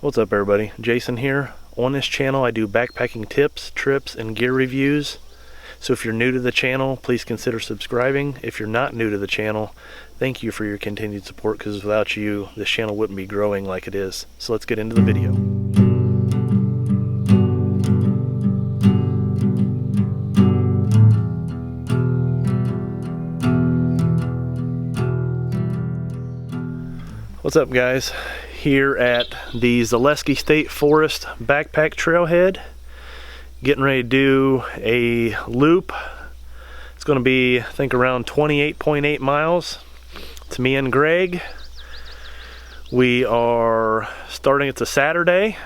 What's up everybody, Jason here. On this channel I do backpacking tips, trips, and gear reviews. So if you're new to the channel, please consider subscribing. If you're not new to the channel, thank you for your continued support, because without you, this channel wouldn't be growing like it is. So let's get into the video. What's up guys? Here at the Zaleski State Forest backpack trailhead, getting ready to do a loop. It's going to be, I think, around 28.8 miles. It's me and Greg. We are starting, it's a Saturday.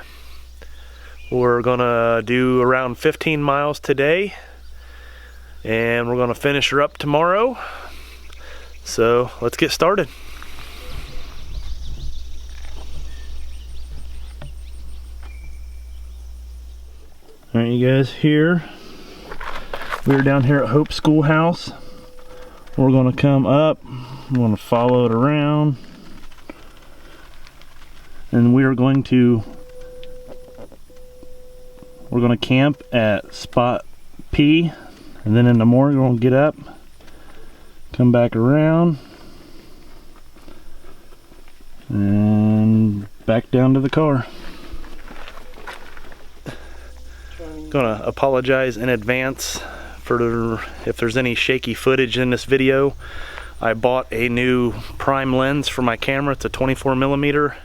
We're going to do around 15 miles today, and we're going to finish her up tomorrow. So let's get started. Alright, you guys, here we're down here at Hope Schoolhouse. We're going to come up, we're going to follow it around, and we're going to camp at spot P, and then in the morning we're going to get up, come back around, and back down to the car. Gonna apologize in advance for if there's any shaky footage in this video. I bought a new prime lens for my camera. It's a 24mm,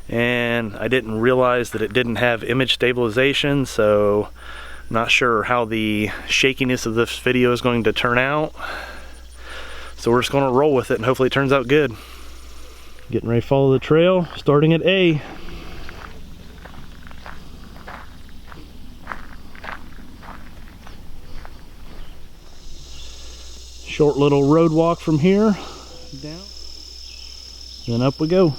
and I didn't realize that it didn't have image stabilization, so I'm not sure how the shakiness of this video is going to turn out. So we're just gonna roll with it and hopefully it turns out good. Getting ready to follow the trail, starting at A. Short little road walk from here down, then up we go.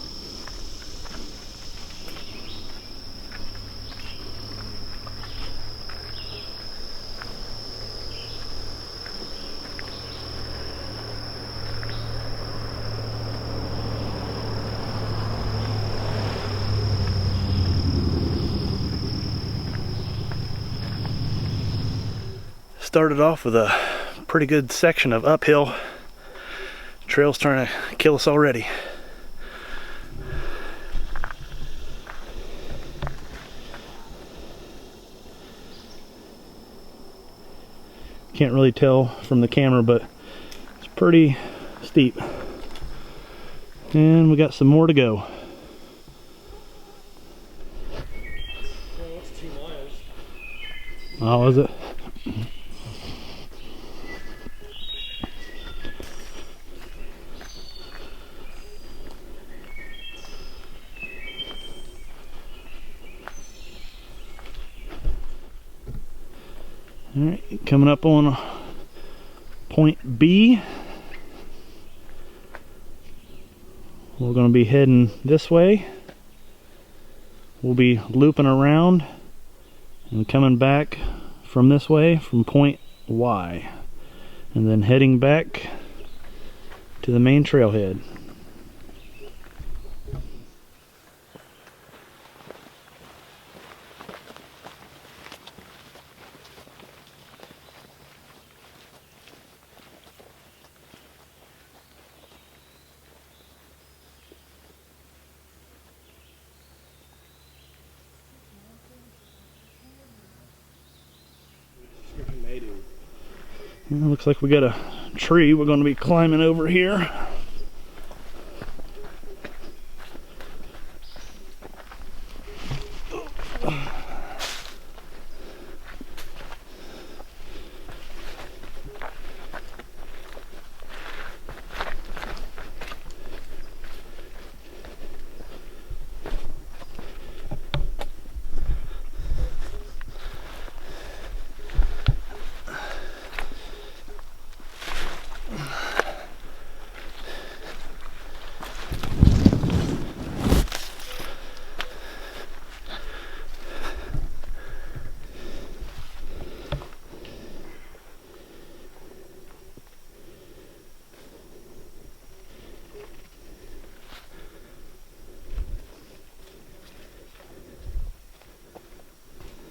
Started off with a pretty good section of uphill. Trail's trying to kill us already. Can't really tell from the camera, but it's pretty steep. And we got some more to go. Well, that's 2 miles. Oh, is it? Alright, coming up on point B. We're going to be heading this way. We'll be looping around and coming back from this way from point Y, and then heading back to the main trailhead. Looks like we got a tree we're going to be climbing over here.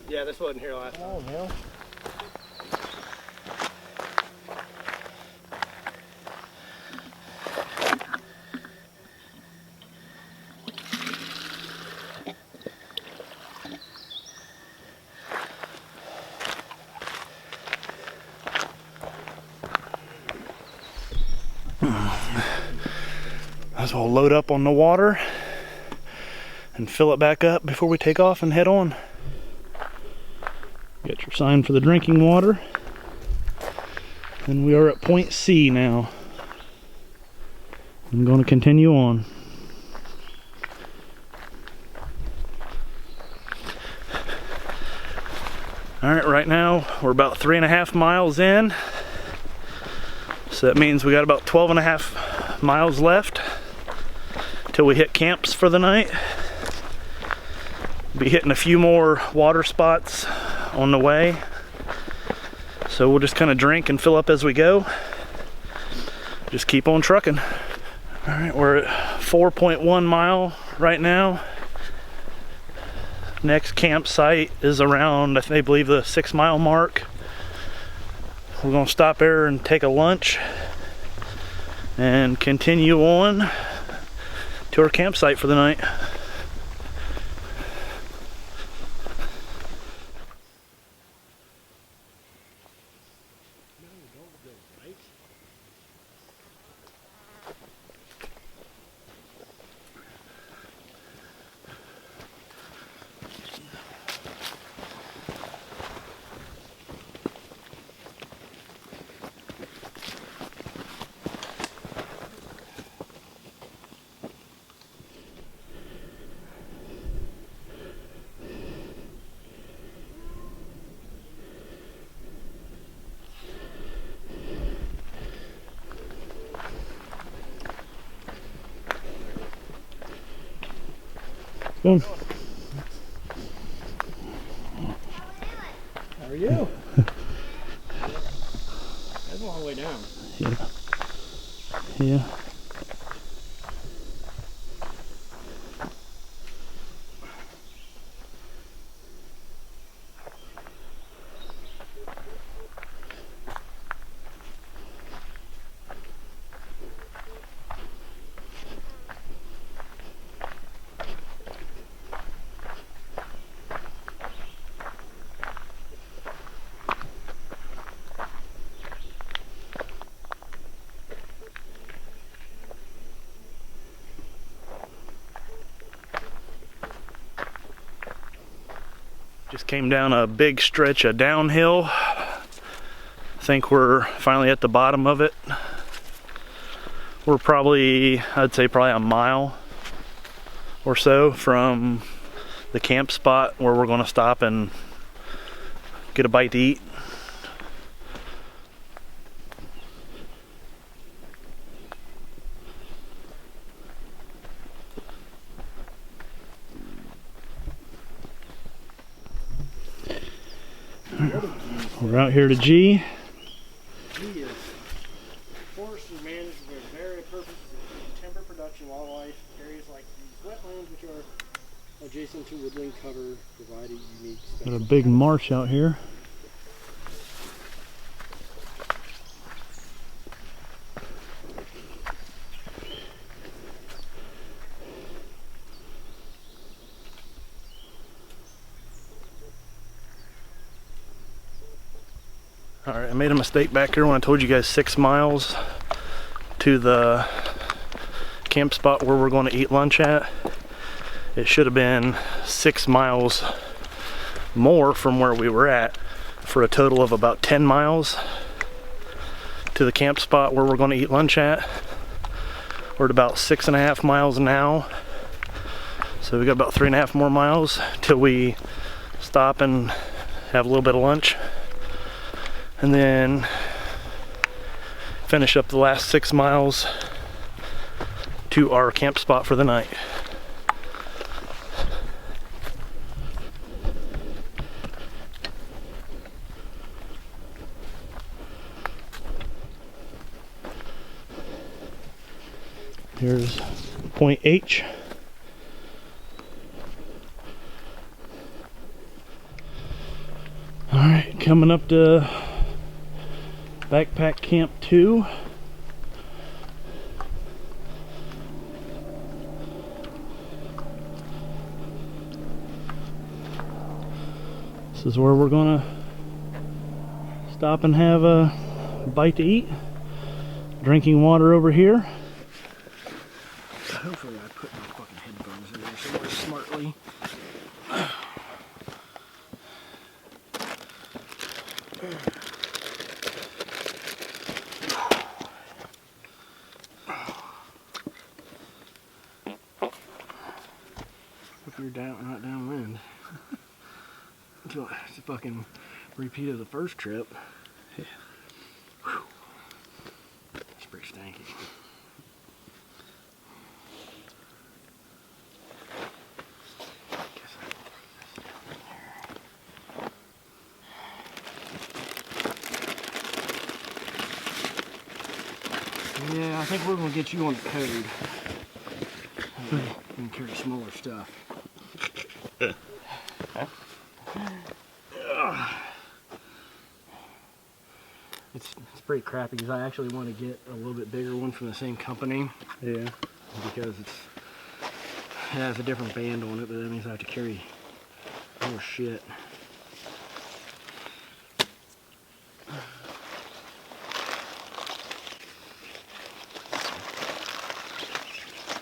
Yeah, this wasn't here last time. Oh, hell. Might as well load up on the water and fill it back up before we take off and head on. Get your sign for the drinking water. And we are at point C now. I'm going to continue on. Alright, right now we're about 3.5 miles in. So that means we got about 12.5 miles left till we hit camps for the night. Be hitting a few more water spots on the way. So we'll just kind of drink and fill up as we go. Just keep on trucking. Alright, we're at 4.1 mile right now. Next campsite is around, I believe, the 6 mile mark. We're gonna stop there and take a lunch and continue on to our campsite for the night. Boom. How are you? That's a long way down. Yeah. Yeah. Just came down a big stretch of downhill. I think we're finally at the bottom of it. We're probably, I'd say probably a mile or so from the camp spot where we're gonna stop and get a bite to eat. We're out here to G. G is forestry managed with various purposes of timber production, wildlife, areas like these wetlands, which are adjacent to woodland cover, provide a unique Got a big marsh out here. Alright, I made a mistake back here when I told you guys 6 miles to the camp spot where we're going to eat lunch at. It should have been 6 miles more from where we were at, for a total of about 10 miles to the camp spot where we're going to eat lunch at. We're at about 6.5 miles now, so we got about 3.5 more miles till we stop and have a little bit of lunch, and then finish up the last 6 miles to our camp spot for the night. Here's point H. coming up to Backpack Camp 2. This is where we're gonna stop and have a bite to eat. Drinking water over here. Hopefully I put my fucking headphones in there somewhere smartly. Hope you're not downwind. It's a fucking repeat of the first trip. Yeah. Whew. It's pretty stanky. Yeah, I think we're gonna get you on the code. You can carry smaller stuff. It's pretty crappy because I actually want to get a little bit bigger one from the same company. Yeah. Because it has a different band on it, but that means I have to carry more shit.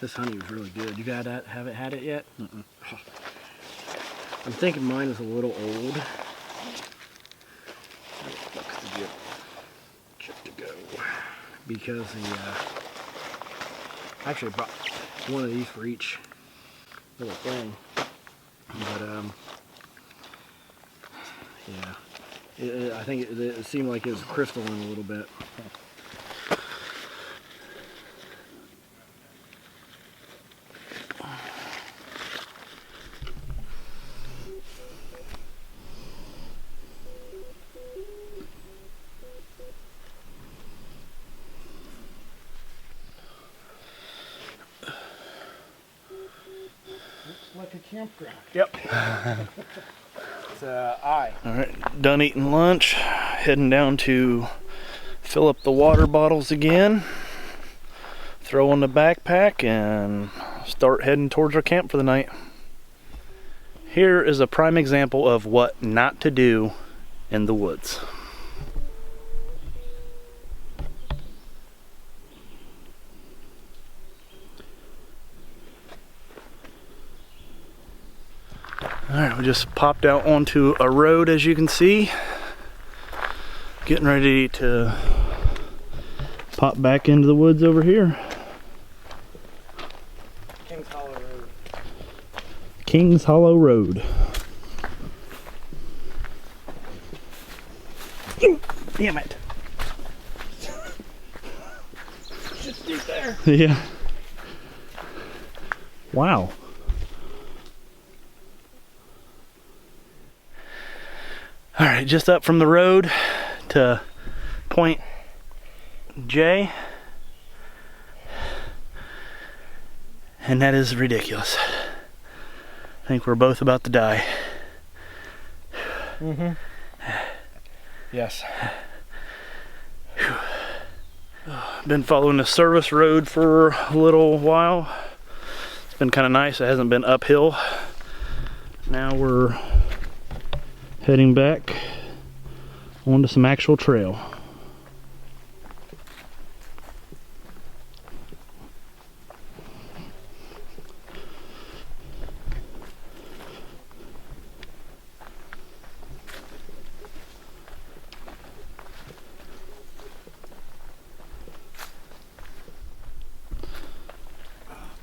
This honey was really good. You got that? Haven't had it yet? Mm-mm. I'm thinking mine is a little old. Check to go. Because I actually bought one of these for each little thing. But yeah, I think it seemed like it was crystalline a little bit. Like a campground. Yep. It's I. Alright, done eating lunch. Heading down to fill up the water bottles again. Throw on the backpack and start heading towards our camp for the night. Here is a prime example of what not to do in the woods. Alright, we just popped out onto a road, as you can see. Getting ready to pop back into the woods over here. Kings Hollow Road. Kings Hollow Road. Damn it. Just deep there. Yeah. Wow. Alright, just up from the road to point J. And that is ridiculous. I think we're both about to die. Mm-hmm. Yes. Been following the service road for a little while. It's been kind of nice. It hasn't been uphill. Now we're heading back onto some actual trail.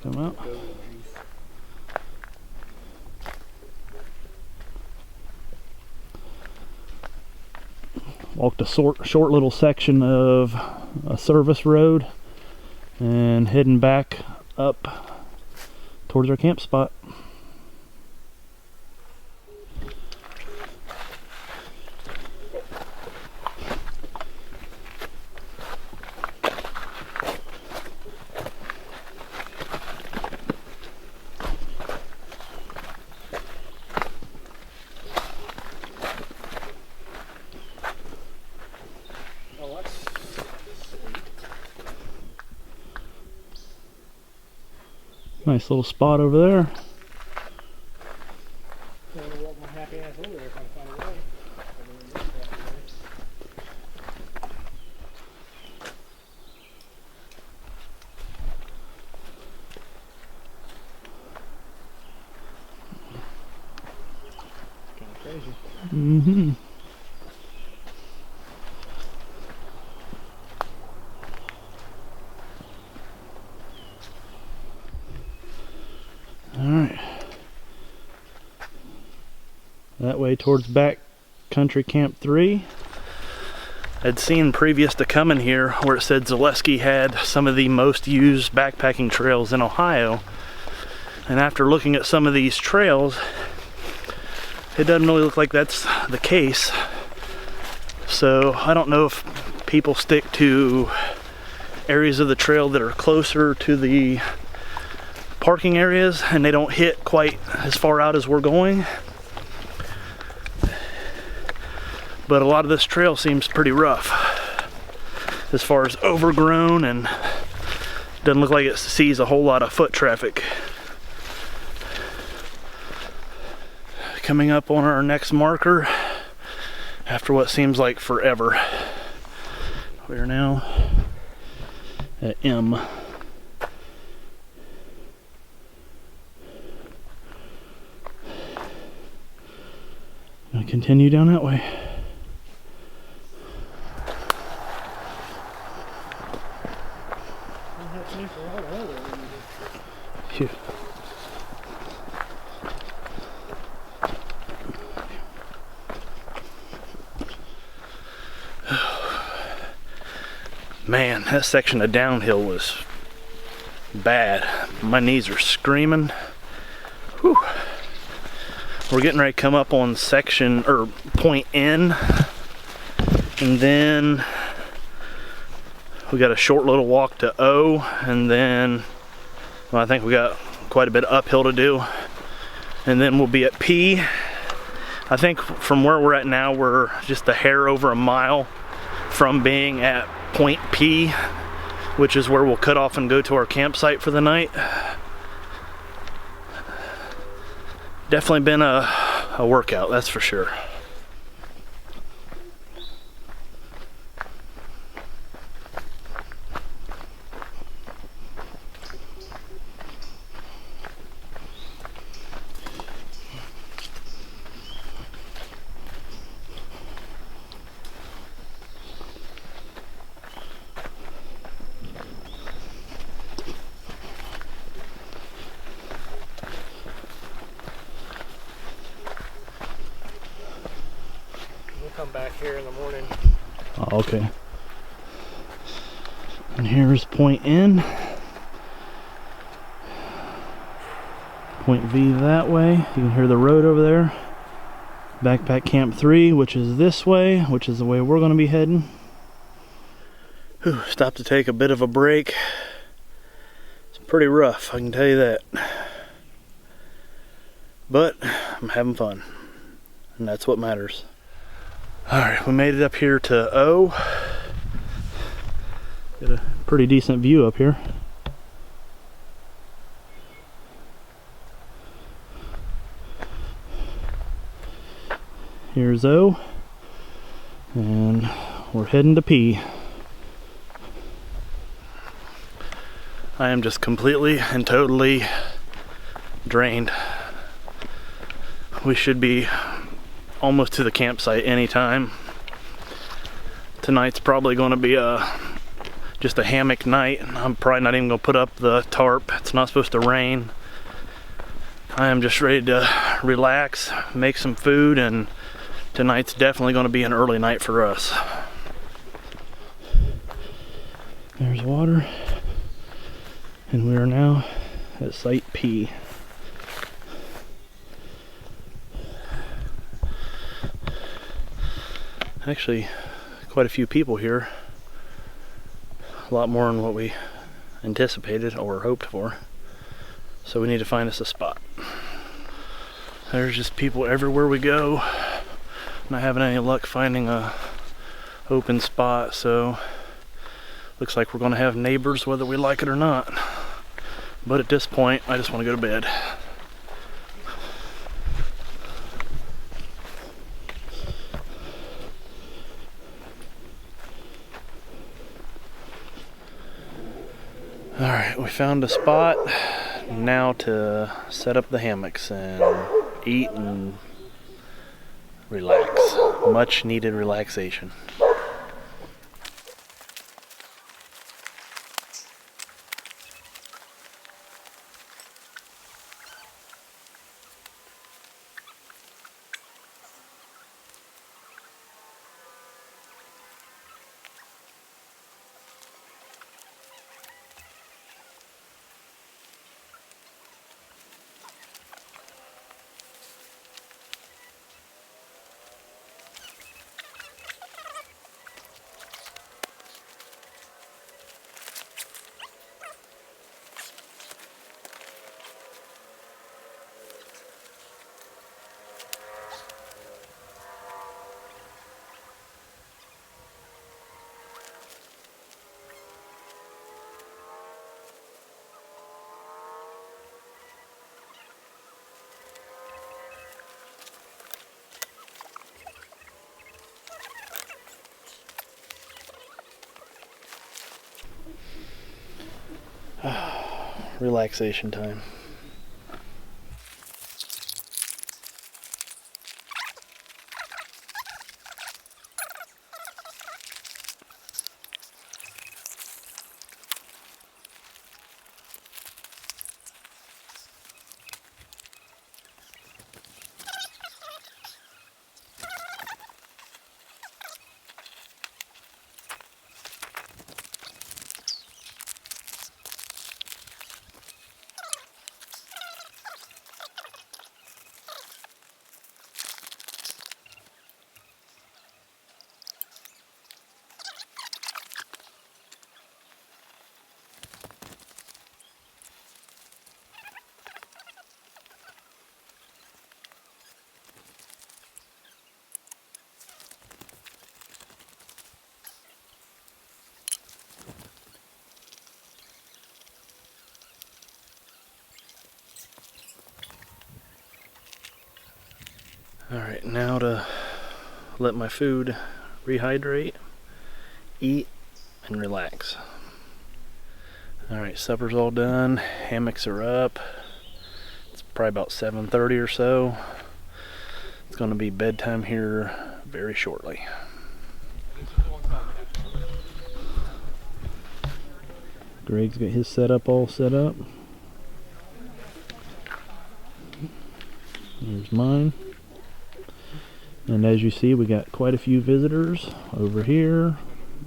Come out. Walked a short little section of a service road and heading back up towards our camp spot. Nice little spot over there. I'm gonna walk my happy ass over there if I can find a way. It's kind of crazy. Mm-hmm. Alright. That way towards back country camp 3. I'd seen previous to coming here where it said Zaleski had some of the most used backpacking trails in Ohio. And after looking at some of these trails, it doesn't really look like that's the case. So I don't know if people stick to areas of the trail that are closer to the parking areas and they don't hit quite as far out as we're going. But a lot of this trail seems pretty rough as far as overgrown, and doesn't look like it sees a whole lot of foot traffic. Coming up on our next marker after what seems like forever. We are now at M. Gonna continue down that way. Phew. Man, that section of downhill was bad. My knees are screaming. Whew. We're getting ready to come up on section or point N, and then we got a short little walk to O, and then well, I think we got quite a bit of uphill to do, and then we'll be at P. I think from where we're at now, we're just a hair over a mile from being at point P, which is where we'll cut off and go to our campsite for the night. Definitely been a workout, that's for sure. Come back here in the morning. Oh, okay. And here's point N. Point V that way. You can hear the road over there. Backpack Camp 3, which is this way, which is the way we're going to be heading. Whew, stopped to take a bit of a break. It's pretty rough, I can tell you that. But I'm having fun, and that's what matters. Alright, we made it up here to O. Got a pretty decent view up here. Here's O. And we're heading to P. I am just completely and totally drained. We should be almost to the campsite anytime. Tonight's probably going to be just a hammock night. I'm probably not even going to put up the tarp. It's not supposed to rain. I am just ready to relax, make some food, and tonight's definitely going to be an early night for us. There's water, and we are now at Site P. Actually, quite a few people here. A lot more than what we anticipated or hoped for. So we need to find us a spot. There's just people everywhere we go. Not having any luck finding a open spot, so looks like we're gonna have neighbors whether we like it or not. But at this point, I just want to go to bed. Alright, we found a spot now to set up the hammocks and eat and relax. Much needed relaxation. Relaxation time. Alright, now to let my food rehydrate, eat, and relax. Alright, supper's all done, hammocks are up. It's probably about 7:30 or so. It's going to be bedtime here very shortly. Greg's got his setup all set up. There's mine. And as you see, we got quite a few visitors over here.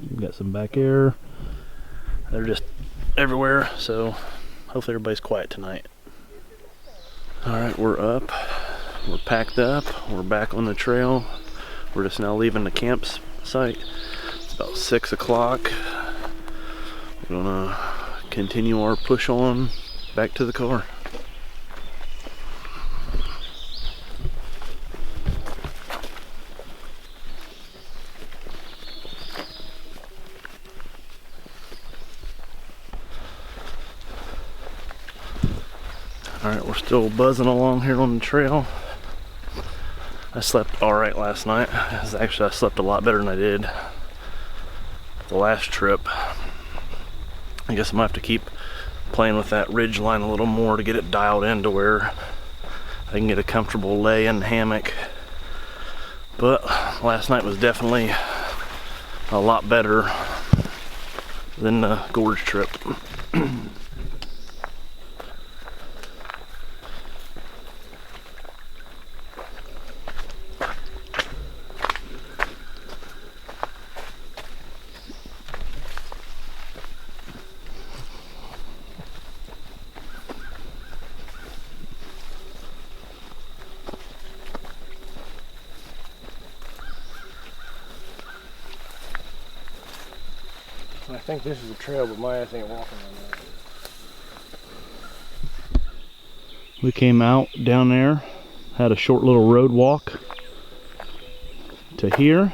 We got some back there. They're just everywhere, so hopefully everybody's quiet tonight. Alright, we're up. We're packed up. We're back on the trail. We're just now leaving the campsite. It's about 6 o'clock. We're gonna continue our push on back to the car. Alright, we're still buzzing along here on the trail. I slept alright last night. Actually, I slept a lot better than I did the last trip. I guess I might have to keep playing with that ridge line a little more to get it dialed in to where I can get a comfortable lay in the hammock. But last night was definitely a lot better than the gorge trip. I think this is a trail, but my ass ain't walking on that. We came out down there, had a short little road walk to here,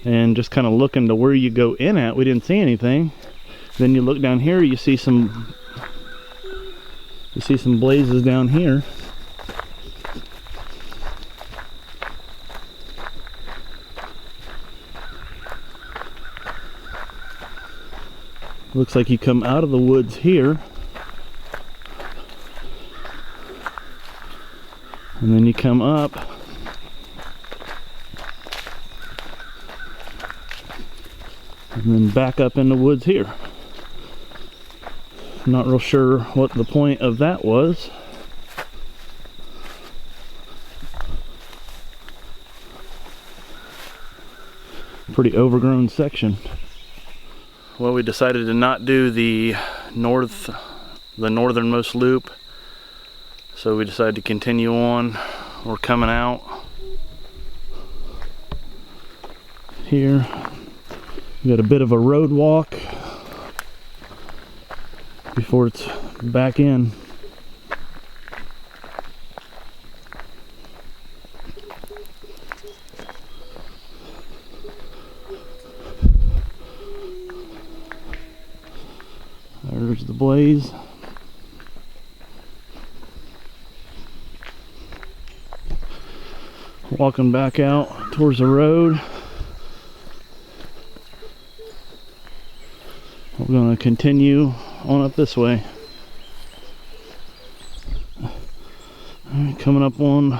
and just kind of looking to where you go in at, we didn't see anything. Then you look down here, you see some You see some blazes down here. Looks like you come out of the woods here, and then you come up and then back up in the woods here. Not real sure what the point of that was. Pretty overgrown section. Well, we decided to not do the northernmost loop, so we decided to continue on. We're coming out here. We got a bit of a road walk before it's back in. There's the blaze. Walking back out towards the road. We're going to continue on up this way. Alright, coming up on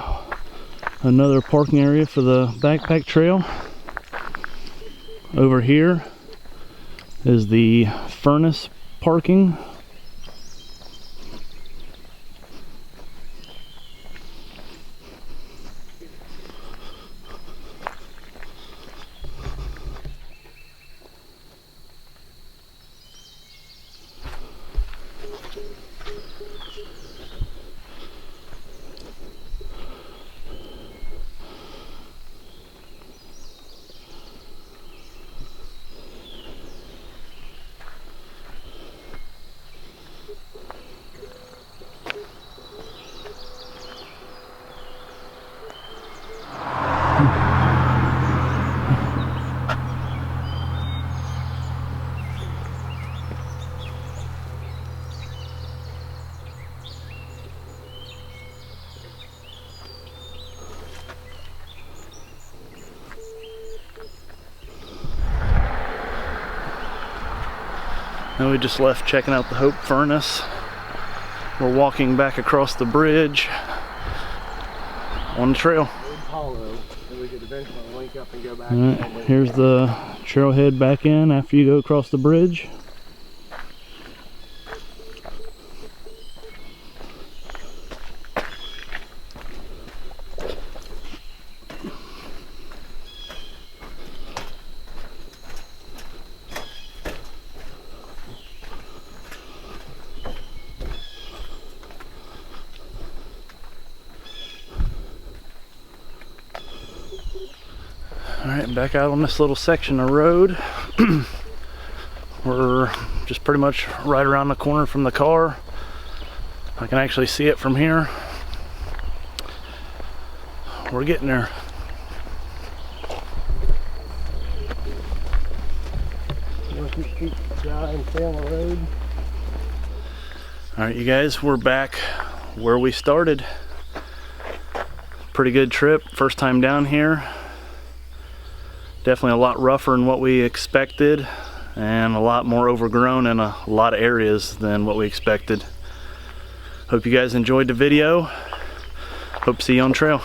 another parking area for the backpack trail. Over here is the furnace parking. Now we just left checking out the Hope Furnace. We're walking back across the bridge on the trail. Hollow, so we could eventually link up and go back. Alright, here's the trailhead back in after you go across the bridge. Alright, back out on this little section of road. We're just pretty much right around the corner from the car. I can actually see it from here. We're getting there. Keep and stay on the road. Alright, you guys, we're back where we started. Pretty good trip, first time down here. Definitely a lot rougher than what we expected, and a lot more overgrown in a lot of areas than what we expected. Hope you guys enjoyed the video. Hope to see you on trail.